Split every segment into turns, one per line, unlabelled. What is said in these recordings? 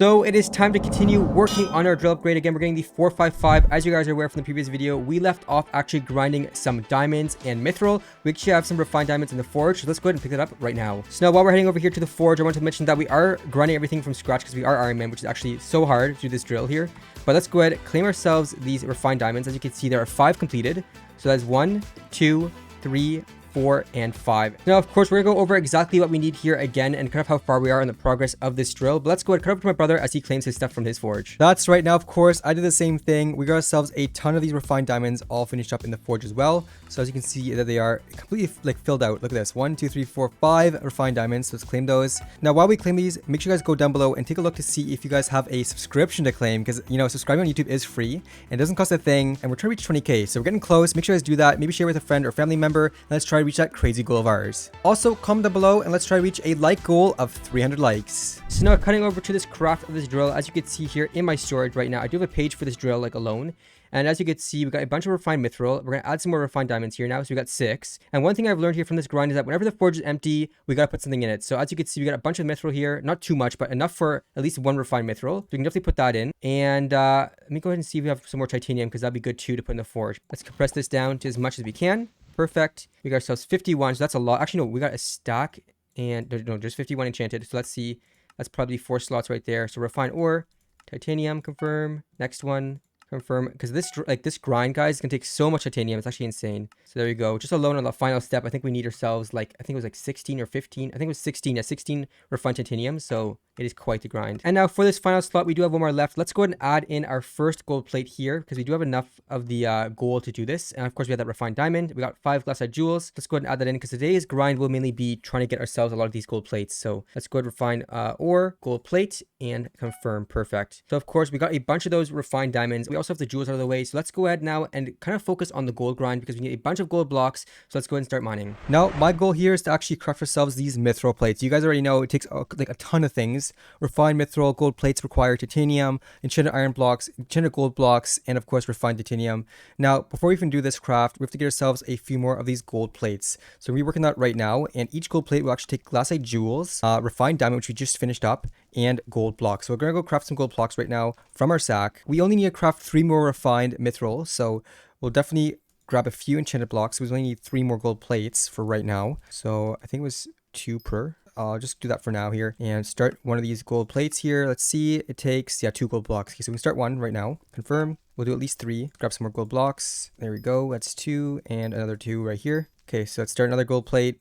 So it is time to continue working on our drill upgrade. Again, we're getting the 455. As you guys are aware from the previous video, we left off actually grinding some diamonds and mithril. We actually have some refined diamonds in the forge. So let's go ahead and pick that up right now. So now while we're heading over here to the forge, I want to mention that we are grinding everything from scratch because we are Iron Man, which is actually so hard to do this drill here. But let's go ahead and claim ourselves these refined diamonds. As you can see, there are 5 completed. So that's 1, 2, 3, 4, and 5. Now, of course, we're gonna go over exactly what we need here again and kind of how far we are in the progress of this drill. But let's go ahead and cut over to my brother as he claims his stuff from his forge. That's right. Now, of course, I did the same thing. We got ourselves a ton of these refined diamonds all finished up in the forge as well. So as you can see that they are completely like filled out. Look at this. 1, 2, 3, 4, 5 refined diamonds. So let's claim those. Now, while we claim these, make sure you guys go down below and take a look to see if you guys have a subscription to claim, because you know, subscribing on YouTube is free and it doesn't cost a thing. And we're trying to reach 20K. So we're getting close. Make sure you guys do that. Maybe share with a friend or family member. And let's try to reach that crazy goal of ours. Also, comment down below and let's try to reach a like goal of 300 likes. So now cutting over to this craft of this drill, as you can see here in my storage right now, I do have a page for this drill like alone. And as you can see, we got a bunch of refined mithril. We're going to add some more refined diamonds here now. So we got 6. And one thing I've learned here from this grind is that whenever the forge is empty, we got to put something in it. So as you can see, we got a bunch of mithril here. Not too much, but enough for at least 1 refined mithril. So we can definitely put that in. And let me go ahead and see if we have some more titanium, because that'd be good too to put in the forge. Let's compress this down to as much as we can. Perfect. We got ourselves 51. So that's a lot. Actually, no, we got a stack. And no, just 51 enchanted. So let's see. That's probably 4 slots right there. So refined ore, titanium, confirm. Next one. Confirm, because this grind, guys, is gonna take so much titanium. It's actually insane. So there you go. Just alone on the final step, I think we need ourselves like, I think it was like 16 or 15. I think it was 16. Yeah, 16 refined titanium. So it is quite the grind. And now for this final slot, we do have 1 more left. Let's go ahead and add in our first gold plate here, because we do have enough of the gold to do this. And of course, we have that refined diamond. We got 5 glassite jewels. Let's go ahead and add that in, because today's grind will mainly be trying to get ourselves a lot of these gold plates. So let's go ahead and refine ore, gold plate, and confirm. Perfect. So of course, we got a bunch of those refined diamonds. We also have the jewels out of the way. So let's go ahead now and kind of focus on the gold grind, because we need a bunch of gold blocks. So let's go ahead and start mining. Now, my goal here is to actually craft ourselves these mithril plates. You guys already know it takes like a ton of things. Refined mithril, gold plates require titanium, enchanted iron blocks, enchanted gold blocks, and of course refined titanium. Now, before we even do this craft, we have to get ourselves a few more of these gold plates. So we're working that right now, and each gold plate will actually take glassite jewels, refined diamond, which we just finished up, and gold blocks. So we're gonna go craft some gold blocks right now from our sack. We only need to craft 3 more refined mithril, so we'll definitely grab a few enchanted blocks. We only need 3 more gold plates for right now. So I think it was 2 per. I'll just do that for now here and start one of these gold plates here. Let's see, it takes 2 gold blocks. Okay, so we can start 1 right now. Confirm. We'll do at least 3. Grab some more gold blocks. There we go. That's 2 and another 2 right here. Okay, so let's start another gold plate.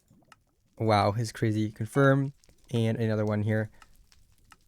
Wow, this is crazy. Confirm. And another one here.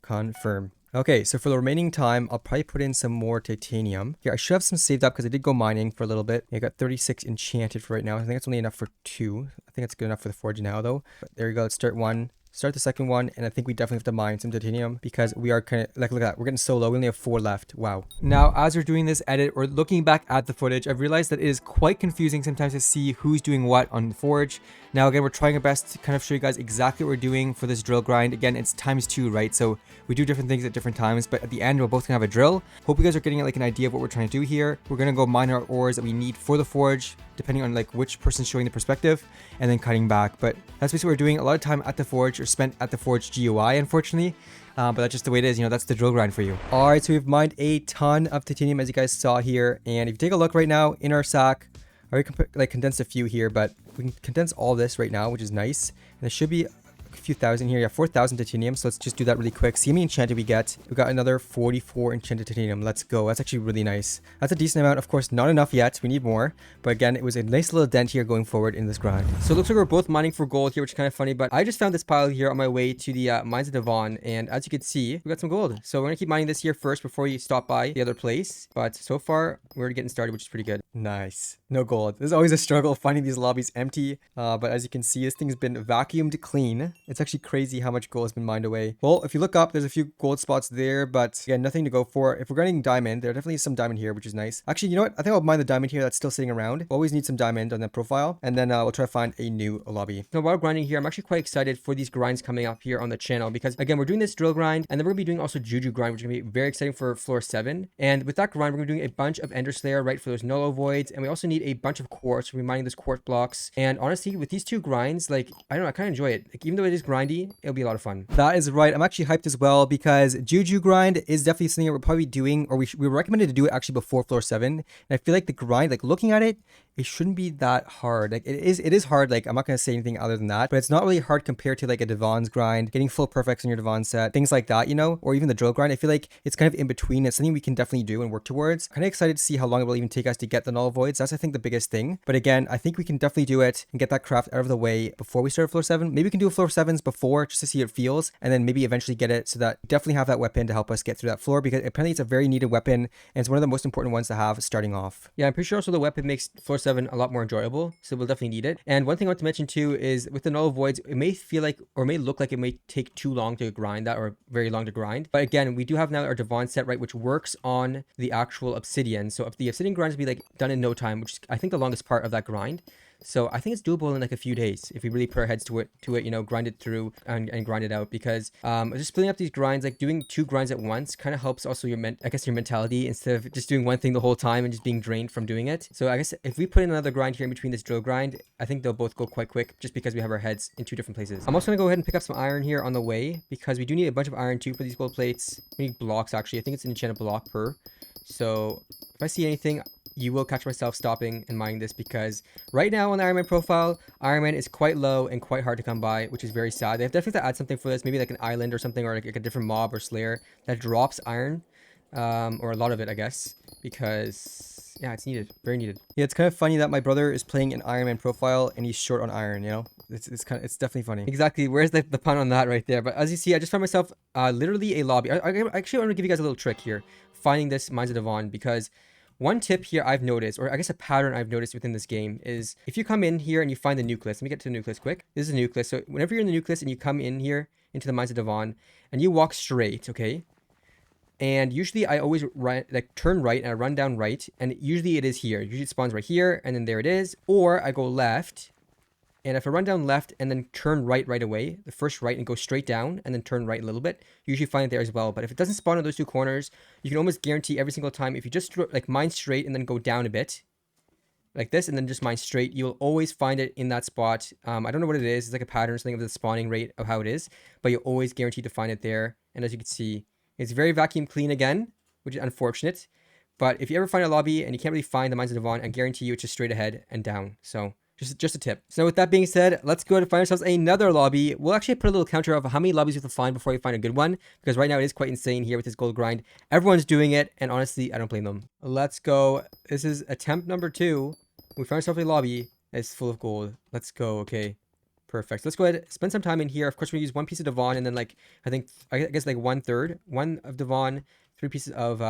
Confirm. Okay, so for the remaining time, I'll probably put in some more titanium. Here, I should have some saved up because I did go mining for a little bit. I got 36 enchanted for right now. I think it's only enough for 2. I think that's good enough for the forge now, though. But there we go. Let's start 1. Start the second one, and I think we definitely have to mine some titanium because we are kind of like, look at that, we're getting so low. We only have 4 left. Wow. Now, as we're doing this edit or looking back at the footage, I've realized that it is quite confusing sometimes to see who's doing what on the forge. Now, again, we're trying our best to kind of show you guys exactly what we're doing for this drill grind. Again, it's ×2, right? So we do different things at different times, but at the end, we're both gonna have a drill. Hope you guys are getting like an idea of what we're trying to do here. We're gonna go mine our ores that we need for the forge, depending on like which person's showing the perspective, and then cutting back. But that's basically what we're doing. A lot of time at the forge or spent at the forge GUI, unfortunately. But that's just the way it is, you know, that's the drill grind for you. All right, so we've mined a ton of titanium, as you guys saw here. And if you take a look right now in our sack, I already like condensed a few here, but we can condense all this right now, which is nice. And there should be a few thousand here. Yeah, 4,000 titanium. So let's just do that really quick. See how many enchanted we get. We got another 44 enchanted titanium. Let's go. That's actually really nice. That's a decent amount. Of course, not enough yet. We need more. But again, it was a nice little dent here going forward in this grind. So it looks like we're both mining for gold here, which is kind of funny. But I just found this pile here on my way to the mines of Devon. And as you can see, we got some gold. So we're going to keep mining this here first before we stop by the other place. But so far, we're getting started, which is pretty good. Nice. No gold. There's always a struggle finding these lobbies empty. But as you can see, this thing's been vacuumed clean. It's actually crazy how much gold has been mined away. Well, if you look up, there's a few gold spots there, but again, nothing to go for. If we're getting diamond, there definitely is some diamond here, which is nice. Actually, you know what? I think I'll mine the diamond here that's still sitting around. We'll always need some diamond on that profile, and then we'll try to find a new lobby. Now, while grinding here, I'm actually quite excited for these grinds coming up here on the channel because, again, we're doing this drill grind, and then we're going to be doing also Juju grind, which is going to be very exciting for floor 7. And with that grind, we're going to be doing a bunch of Ender Slayer, right, for those Nullo Voids, and we also need a bunch of quartz. We're mining those quartz blocks. And honestly, with these 2 grinds, like, I don't know, I kind of enjoy it. Like, even though it is grindy, it'll be a lot of fun.
That is right. I'm actually hyped as well because Juju grind is definitely something that we're probably doing, or we were recommended to do it actually before floor 7. And I feel like the grind, like looking at it, it shouldn't be that hard. Like it is hard. Like I'm not going to say anything other than that, but it's not really hard compared to like a Devon's grind, getting full perfects on your Devon set, things like that, you know, or even the drill grind. I feel like it's kind of in between. It's something we can definitely do and work towards. Kind of excited to see how long it will even take us to get the null voids. That's, I think, the biggest thing. But again, I think we can definitely do it and get that craft out of the way before we start floor 7. Maybe we can do floor 7s before just to see how it feels, and then maybe eventually get it so that we definitely have that weapon to help us get through that floor, because apparently it's a very needed weapon and it's one of the most important ones to have starting off.
Yeah, I'm pretty sure also the weapon makes floor 7 a lot more enjoyable, so we'll definitely need it. And one thing I want to mention too is with the null voids, it may feel like, or may look like it may take too long to grind that, or very long to grind. But again, we do have now our Devon set, right, which works on the actual obsidian. So if the obsidian grinds be like done in no time, which is I think the longest part of that grind. So I think it's doable in like a few days if we really put our heads to it, you know, grind it through and grind it out, because just splitting up these grinds, like doing 2 grinds at once kind of helps also your your mentality, instead of just doing one thing the whole time and just being drained from doing it. So I guess if we put in another grind here in between this drill grind, I think they'll both go quite quick just because we have our heads in 2 different places. I'm also going to go ahead and pick up some iron here on the way, because we do need a bunch of iron too for these gold plates. We need blocks actually. I think it's an enchanted block per. So if I see anything, you will catch myself stopping and mining this, because right now on the Ironman profile, Ironman is quite low and quite hard to come by, which is very sad. They have definitely to add something for this, maybe like an island or something, or like a different mob or slayer that drops iron, or a lot of it, I guess, because yeah, it's needed, very needed.
Yeah, it's kind of funny that my brother is playing an Ironman profile and he's short on iron, you know? It's definitely funny.
Exactly. Where's the pun on that right there? But as you see, I just found myself literally a lobby. I actually want to give you guys a little trick here, finding this Mines of Devon, because one tip here I've noticed, or I guess a pattern I've noticed within this game, is if you come in here and you find the nucleus. Let me get to the nucleus quick. This is a nucleus. So whenever you're in the nucleus and you come in here into the Mines of Devon and you walk straight, okay? And usually I always turn right and I run down right, and usually it is here. Usually it spawns right here, and then there it is. Or I go left, and if I run down left and then turn right away, the first right, and go straight down and then turn right a little bit, you usually find it there as well. But if it doesn't spawn in those 2 corners, you can almost guarantee every single time, if you just like mine straight and then go down a bit like this and then just mine straight, you'll always find it in that spot. I don't know what it is. It's like a pattern or something of the spawning rate of how it is, but you're always guaranteed to find it there. And as you can see, it's very vacuum clean again, which is unfortunate. But if you ever find a lobby and you can't really find the Mines of Devon, I guarantee you it's just straight ahead and down. So just a tip. So with that being said, let's go ahead and find ourselves another lobby. We'll actually put a little counter of how many lobbies we have to find before we find a good one, because right now it is quite insane here with this gold grind. Everyone's doing it, and honestly, I don't blame them. Let's go. This is attempt number 2. We found ourselves a lobby that's full of gold. Let's go. Okay. Perfect. Let's go ahead, spend some time in here. Of course, we use 1 piece of Devon, and then like, I guess like 1/3. 1 of Devon, 3 pieces of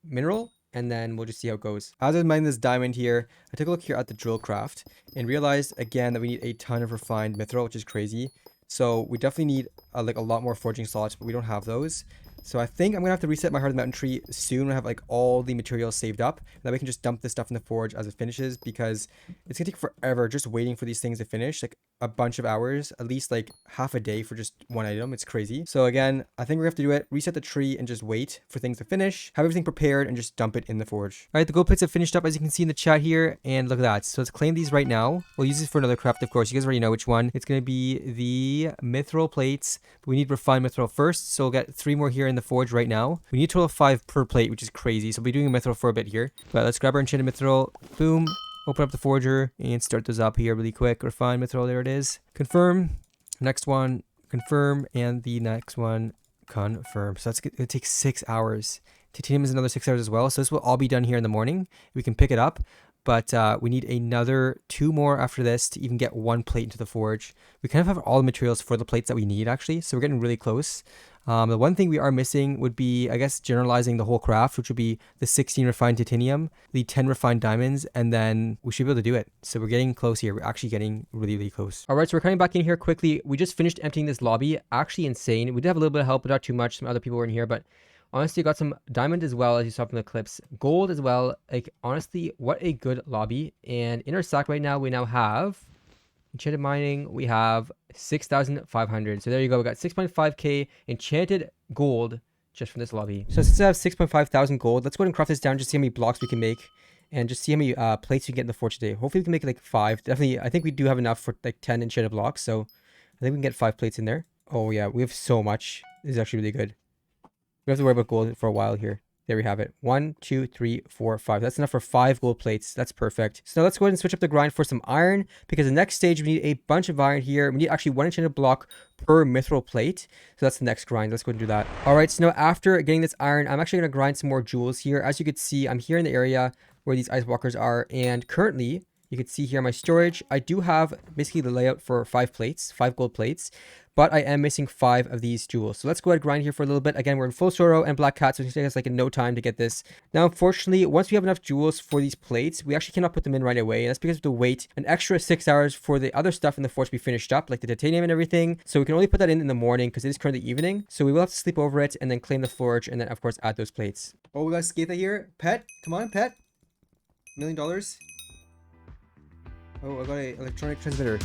mineral, and then we'll just see how it goes. As I mine this diamond here, I took a look here at the drill craft and realized again that we need a ton of refined mithril, which is crazy. So we definitely need like a lot more forging slots, but we don't have those. So I think I'm gonna have to reset my Heart of the Mountain tree soon when I have like all the materials saved up. That way we can just dump this stuff in the forge as it finishes, because it's gonna take forever just waiting for these things to finish, like a bunch of hours, at least like half a day for just one item. It's crazy. So again, I think we're gonna have to do it, reset the tree and just wait for things to finish, have everything prepared and just dump it in the forge. All right, the gold plates have finished up as you can see in the chat here, and look at that. So let's claim these right now. We'll use this for another craft, of course. You guys already know which one. It's gonna be the mithril plates, but we need refined mithril first. So we'll get 3 more here in the forge right now. We need a total of 5 per plate, which is crazy. So we'll be doing a mithril for a bit here. But let's grab our enchanted mithril. Boom. Open up the forger and start those up here really quick. Refine mithril, there it is. Confirm. Next one, confirm. And the next one, confirm. So that's gonna take 6 hours. Titanium is another 6 hours as well. So this will all be done here in the morning. We can pick it up. But we need another 2 more after this to even get 1 plate into the forge. We kind of have all the materials for the plates that we need, actually. So we're getting really close. The one thing we are missing would be, I guess, generalizing the whole craft, which would be the 16 refined titanium, the 10 refined diamonds, and then we should be able to do it. So we're getting close here. We're actually getting really, really close. All right, so we're coming back in here quickly. We just finished emptying this lobby. Actually insane. We did have a little bit of help, but not too much. Some other people were in here, but honestly, got some diamond as well, as you saw from the clips. Gold as well. Like, honestly, what a good lobby. And in our sack right now, we now have enchanted mining. We have 6,500. So there you go. We got 6.5k enchanted gold just from this lobby. So since I have 6.5 thousand gold, let's go ahead and craft this down, just see how many blocks we can make, and just see how many plates we can get in the forge today. Hopefully we can make like 5. Definitely, I think we do have enough for like 10 enchanted blocks. So I think we can get 5 plates in there. Oh yeah, we have so much. This is actually really good. We have to worry about gold for a while here. There we have it. 1, 2, 3, 4, 5. That's enough for 5 gold plates. That's perfect. So now let's go ahead and switch up the grind for some iron, because the next stage we need a bunch of iron here. We need actually 1 enchanted block per mithril plate. So that's the next grind. Let's go ahead and do that. All right, so now after getting this iron, I'm actually going to grind some more jewels here. As you can see, I'm here in the area where these ice walkers are, and currently you can see here my storage. I do have basically the layout for 5 plates, 5 gold plates, but I am missing 5 of these jewels. So let's go ahead and grind here for a little bit. Again, we're in full sorrow and black cat, so it's going to take us like in no time to get this. Now, unfortunately, once we have enough jewels for these plates, we actually cannot put them in right away. And that's because we have to wait an extra 6 hours for the other stuff in the forge to be finished up, like the titanium and everything. So we can only put that in the morning because it is currently evening. So we will have to sleep over it and then claim the forge and then, of course, add those plates.
Oh, we got Skatha here. Pet, come on, pet. $1 million. Oh, I got an electronic transmitter.